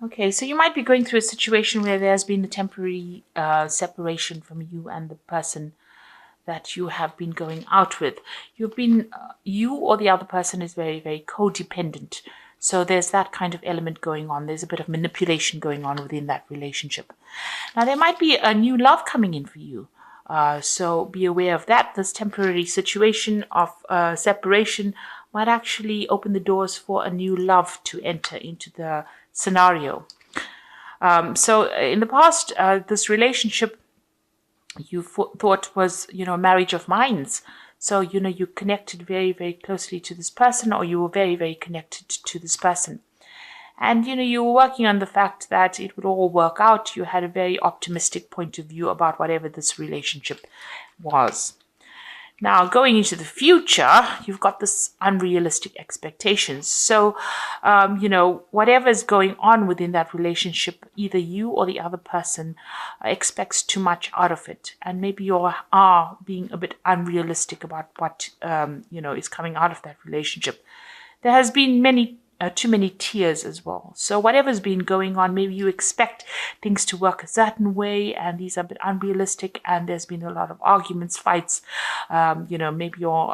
Okay, so you might be going through a situation where there's been a temporary separation from you and the person that you have been going out with. You or the other person is very, very codependent. So there's that kind of element going on. There's a bit of manipulation going on within that relationship. Now, there might be a new love coming in for you. So be aware of that. This temporary situation of separation might actually open the doors for a new love to enter into the scenario. So in the past, this relationship you thought was, a marriage of minds. So, you connected very, very closely to this person, or you were very, very connected to this person. And, you were working on the fact that it would all work out. You had a very optimistic point of view about whatever this relationship was. Now, going into the future, you've got this unrealistic expectations. So, whatever is going on within that relationship, either you or the other person expects too much out of it. And maybe you are being a bit unrealistic about what, is coming out of that relationship. There has been too many tears as well. So whatever's been going on, maybe you expect things to work a certain way, and these are a bit unrealistic, and there's been a lot of arguments, fights. Maybe you're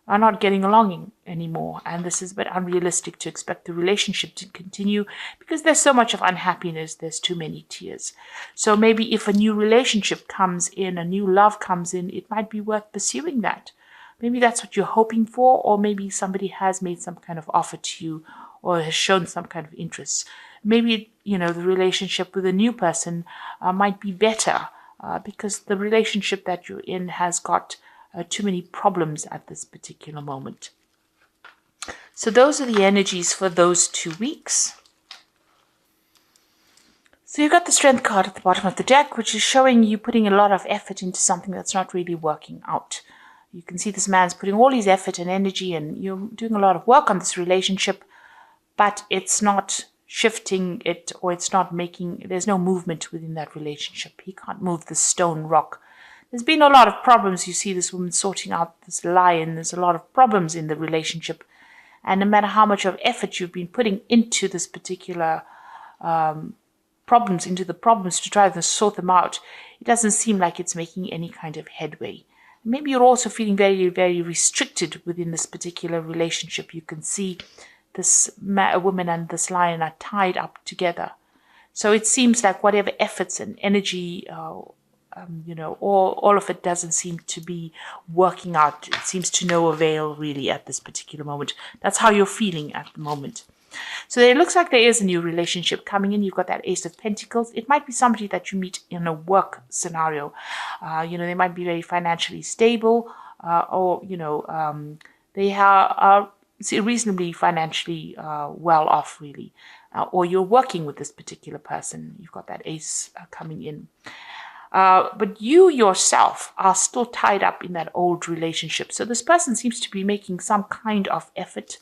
are not getting along anymore, and this is a bit unrealistic to expect the relationship to continue because there's so much of unhappiness, there's too many tears. So maybe if a new relationship comes in, a new love comes in, it might be worth pursuing that. Maybe that's what you're hoping for, or maybe somebody has made some kind of offer to you or has shown some kind of interest. Maybe, the relationship with a new person might be better because the relationship that you're in has got too many problems at this particular moment. So those are the energies for those 2 weeks. So you've got the Strength card at the bottom of the deck, which is showing you putting a lot of effort into something that's not really working out. You can see this man's putting all his effort and energy, and you're doing a lot of work on this relationship, but it's not shifting it, or there's no movement within that relationship. He can't move the stone rock. There's been a lot of problems. You see this woman sorting out this lion. There's a lot of problems in the relationship. And no matter how much of effort you've been putting into this particular problems to try to sort them out, it doesn't seem like it's making any kind of headway. Maybe you're also feeling very, very restricted within this particular relationship. You can see this woman and this lion are tied up together. So it seems like whatever efforts and energy, all of it doesn't seem to be working out. It seems to no avail really at this particular moment. That's how you're feeling at the moment. So it looks like there is a new relationship coming in. You've got that Ace of Pentacles. It might be somebody that you meet in a work scenario. They might be very financially stable, or they are reasonably financially well off, really. Or you're working with this particular person. You've got that Ace coming in. But you yourself are still tied up in that old relationship. So this person seems to be making some kind of effort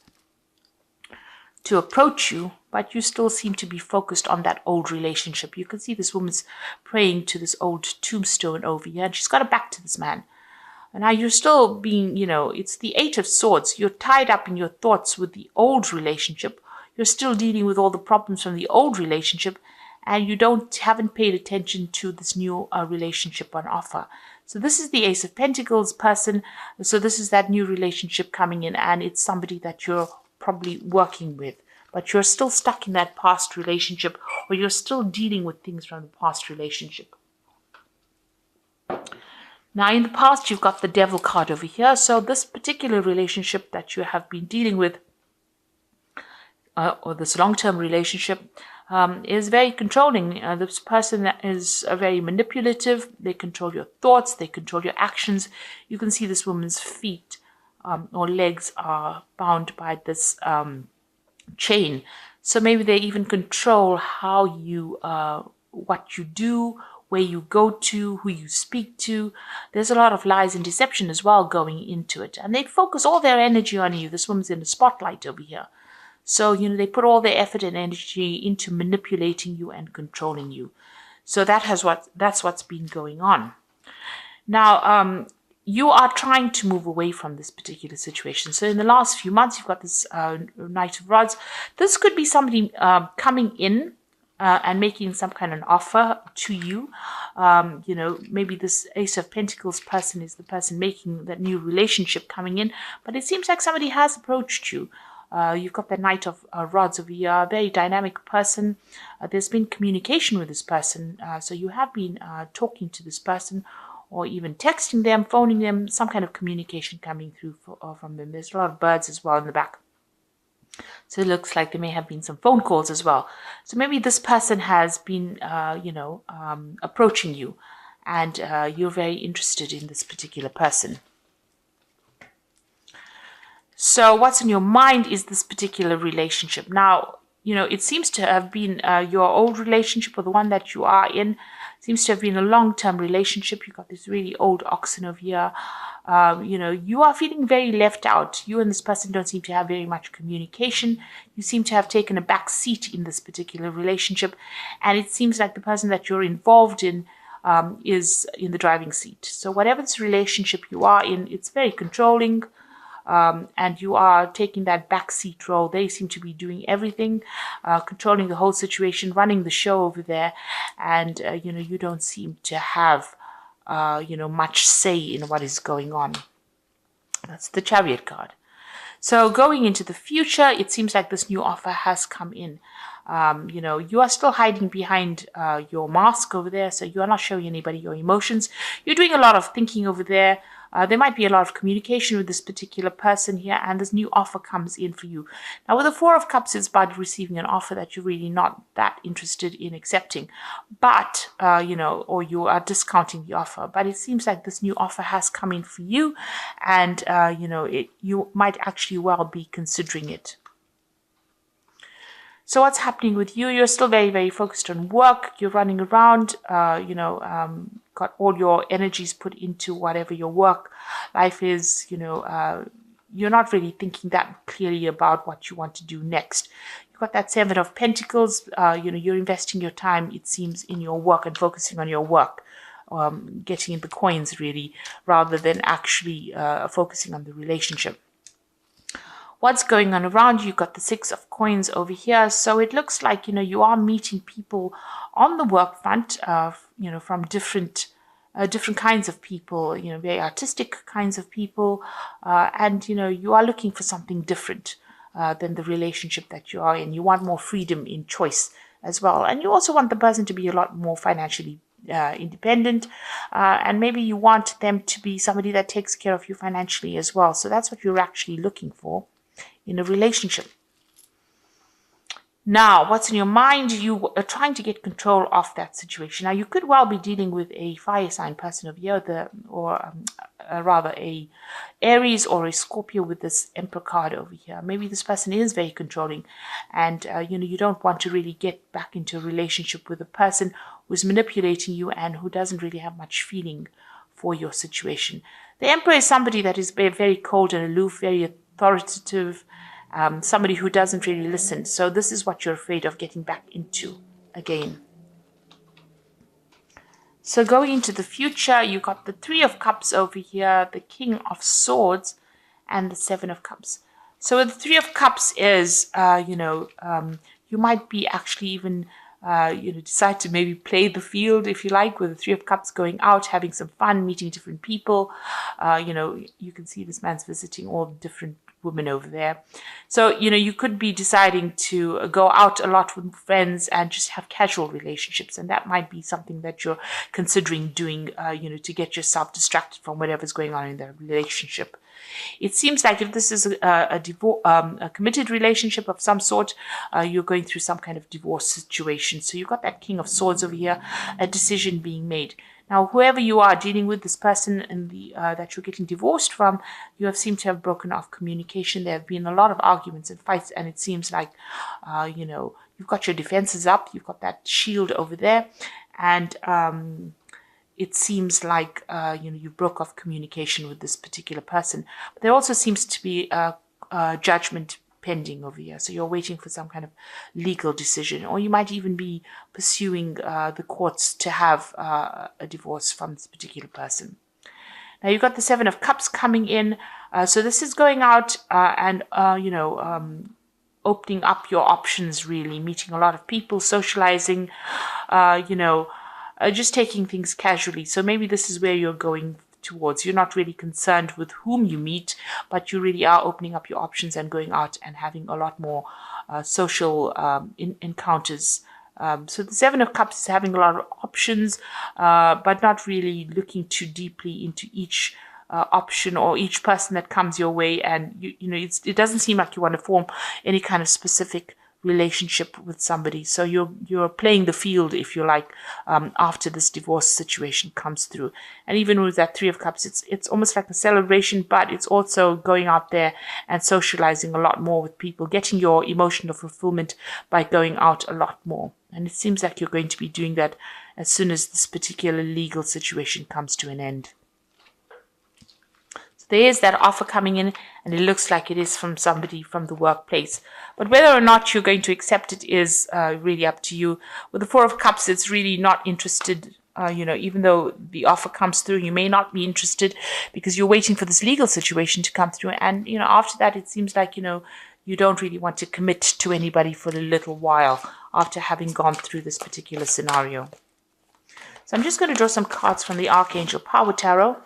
to approach you, but you still seem to be focused on that old relationship. You can see this woman's praying to this old tombstone over here, and she's got her back to this man. And now you're still being, it's the Eight of Swords. You're tied up in your thoughts with the old relationship. You're still dealing with all the problems from the old relationship, and you haven't paid attention to this new relationship on offer. So this is the Ace of Pentacles person. So this is that new relationship coming in, and it's somebody that you're probably working with, but you're still stuck in that past relationship, or you're still dealing with things from the past relationship. Now, in the past, you've got the Devil card over here. So this particular relationship that you have been dealing with, or this long-term relationship, is very controlling. This person is very manipulative. They control your thoughts. They control your actions. You can see this woman's feet or legs are bound by this chain. So maybe they even control how you, what you do, where you go to, who you speak to. There's a lot of lies and deception as well going into it. And they focus all their energy on you. This woman's in the spotlight over here. So, they put all their effort and energy into manipulating you and controlling you. So that's what's been going on. Now, you are trying to move away from this particular situation. So in the last few months, you've got this Knight of Rods. This could be somebody coming in and making some kind of offer to you. Maybe this Ace of Pentacles person is the person making that new relationship coming in. But it seems like somebody has approached you. You've got the Knight of Rods over here, a very dynamic person. There's been communication with this person. So you have been talking to this person, or even texting them, phoning them, some kind of communication coming through from them. There's a lot of birds as well in the back. So it looks like there may have been some phone calls as well. So maybe this person has been, approaching you, and you're very interested in this particular person. So what's in your mind is this particular relationship. Now, it seems to have been your old relationship, or the one that you are in. Seems to have been a long-term relationship. You've got this really old oxen over here. You are feeling very left out. You and this person don't seem to have very much communication. You seem to have taken a back seat in this particular relationship. And it seems like the person that you're involved in is in the driving seat. So whatever this relationship you are in, it's very controlling. And you are taking that backseat role. They seem to be doing everything, controlling the whole situation, running the show over there. And, you don't seem to have, much say in what is going on. That's the Chariot card. So going into the future, it seems like this new offer has come in. You are still hiding behind your mask over there, so you are not showing anybody your emotions. You're doing a lot of thinking over there. There might be a lot of communication with this particular person here, and this new offer comes in for you. Now, with the Four of Cups, it's about receiving an offer that you're really not that interested in accepting, but, or you are discounting the offer. But it seems like this new offer has come in for you, and, you might actually well be considering it. So what's happening with you? You're still very, very focused on work. You're running around, got all your energies put into whatever your work life is. You're not really thinking that clearly about what you want to do next. You've got that Seven of Pentacles. You're investing your time, it seems, in your work and focusing on your work. Getting in the coins, really, rather than actually focusing on the relationship. What's going on around you? You've got the Six of Coins over here. So it looks like, you are meeting people on the work front, from different kinds of people, very artistic kinds of people. And, you are looking for something different than the relationship that you are in. You want more freedom in choice as well. And you also want the person to be a lot more financially independent, and maybe you want them to be somebody that takes care of you financially as well. So that's what you're actually looking for in a relationship. Now, what's in your mind? You are trying to get control of that situation. Now, you could well be dealing with a fire sign person of here, or rather a Aries or a Scorpio with this Emperor card over here. Maybe this person is very controlling, and you don't want to really get back into a relationship with a person who's manipulating you and who doesn't really have much feeling for your situation. The Emperor is somebody that is very, very cold and aloof, very authoritative, somebody who doesn't really listen. So this is what you're afraid of getting back into again. So going into the future, you got the Three of Cups over here, the King of Swords, and the Seven of Cups. So the Three of Cups is, you might be actually even, decide to maybe play the field, if you like, with the Three of Cups, going out, having some fun, meeting different people. You can see this man's visiting all the different women over there. So, you could be deciding to go out a lot with friends and just have casual relationships. And that might be something that you're considering doing, to get yourself distracted from whatever's going on in the relationship. It seems like if this is a committed relationship of some sort, you're going through some kind of divorce situation. So you've got that King of Swords over here, a decision being made. Now, whoever you are dealing with, this person in the that you're getting divorced from, you have seemed to have broken off communication. There have been a lot of arguments and fights, and it seems like, you've got your defenses up. You've got that shield over there, and it seems like, you broke off communication with this particular person. But there also seems to be a judgment pending over here. So you're waiting for some kind of legal decision, or you might even be pursuing the courts to have a divorce from this particular person. Now you've got the Seven of Cups coming in. So this is going out and, opening up your options, really, meeting a lot of people, socializing, just taking things casually. So maybe this is where you're going towards. You're not really concerned with whom you meet, but you really are opening up your options and going out and having a lot more social encounters. So the Seven of Cups is having a lot of options, but not really looking too deeply into each option or each person that comes your way. And it doesn't seem like you want to form any kind of specific relationship with somebody. So you're playing the field, if you like, after this divorce situation comes through. And even with that Three of Cups, it's almost like a celebration, but it's also going out there and socializing a lot more with people, getting your emotional fulfillment by going out a lot more. And it seems like you're going to be doing that as soon as this particular legal situation comes to an end. There is that offer coming in, and it looks like it is from somebody from the workplace. But whether or not you're going to accept it is really up to you. With the Four of Cups, it's really not interested. Even though the offer comes through, you may not be interested because you're waiting for this legal situation to come through. And, after that, it seems like, you don't really want to commit to anybody for a little while after having gone through this particular scenario. So I'm just going to draw some cards from the Archangel Power Tarot.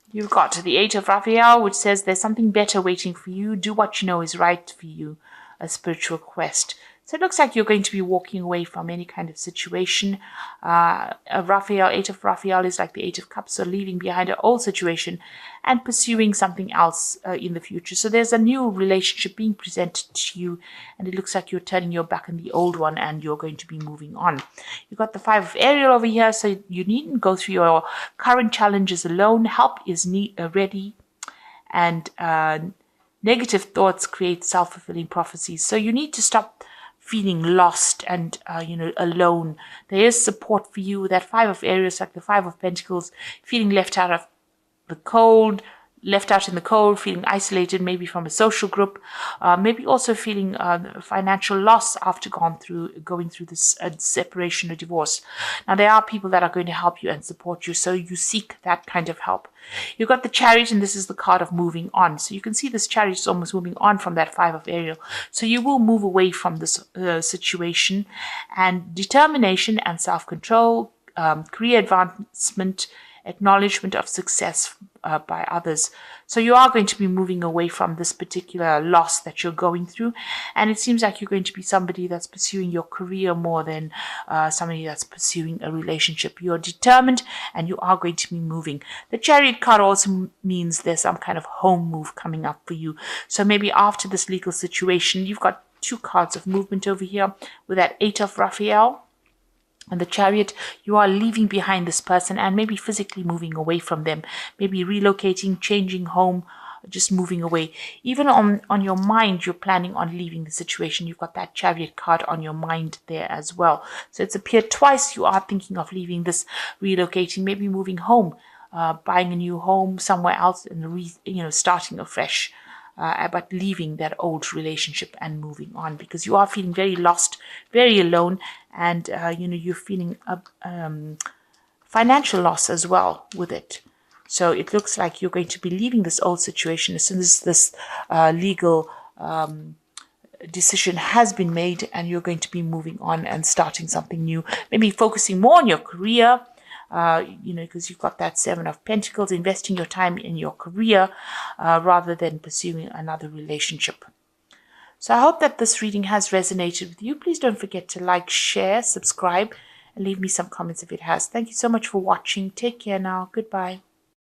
You've got the Eight of Raphael, which says there's something better waiting for you. Do what you know is right for you, a spiritual quest. So it looks like you're going to be walking away from any kind of situation. Eight of Raphael is like the Eight of Cups, so leaving behind an old situation and pursuing something else in the future. So there's a new relationship being presented to you, and it looks like you're turning your back on the old one and you're going to be moving on. You've got the Five of Ariel over here, so you needn't go through your current challenges alone. Help is ready, and negative thoughts create self-fulfilling prophecies. So you need to stop feeling lost and, alone. There is support for you. That Five of Aries, like the Five of Pentacles, feeling left out in the cold, feeling isolated, maybe from a social group, maybe also feeling financial loss after going through this separation or divorce. Now, there are people that are going to help you and support you, so you seek that kind of help. You've got the Chariot, and this is the card of moving on. So you can see this Chariot is almost moving on from that Five of Ariel. So you will move away from this situation, and determination and self-control, career advancement, acknowledgement of success by others. So you are going to be moving away from this particular loss that you're going through. And it seems like you're going to be somebody that's pursuing your career more than somebody that's pursuing a relationship. You're determined and you are going to be moving. The Chariot card also means there's some kind of home move coming up for you. So maybe after this legal situation, you've got two cards of movement over here with that Eight of Raphael. And the Chariot, you are leaving behind this person and maybe physically moving away from them, maybe relocating, changing home, just moving away. Even on your mind, you're planning on leaving the situation. You've got that Chariot card on your mind there as well. So it's appeared twice. You are thinking of leaving this, relocating, maybe moving home, buying a new home somewhere else and starting afresh. But leaving that old relationship and moving on because you are feeling very lost, very alone, and you're feeling financial loss as well with it. So it looks like you're going to be leaving this old situation as soon as this legal decision has been made, and you're going to be moving on and starting something new. Maybe focusing more on your career. Because you've got that Seven of Pentacles, investing your time in your career rather than pursuing another relationship. So I hope that this reading has resonated with you. Please don't forget to like, share, subscribe, and leave me some comments if it has. Thank you so much for watching. Take care now. Goodbye.